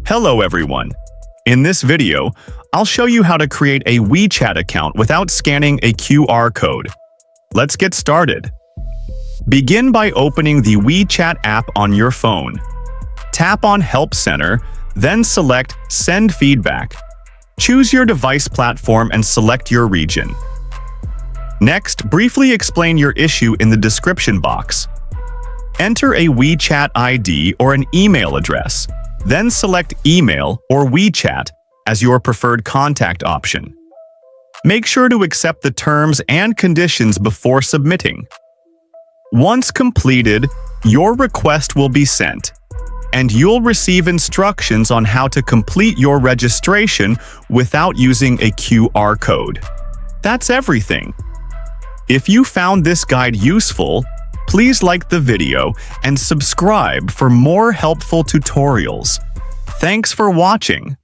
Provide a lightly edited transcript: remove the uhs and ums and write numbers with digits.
Hello everyone. In this video, I'll show you how to create a WeChat account without scanning a QR code. Let's get started. Begin by opening the WeChat app on your phone. Tap on Help Center, then select Send Feedback. Choose your device platform and select your region. Next, briefly explain your issue in the description box. Enter a WeChat ID or an email address. Then select Email or WeChat as your preferred contact option. Make sure to accept the terms and conditions before submitting. Once completed, your request will be sent, and you'll receive instructions on how to complete your registration without using a QR code. That's everything. If you found this guide useful, please like the video and subscribe for more helpful tutorials. Thanks for watching.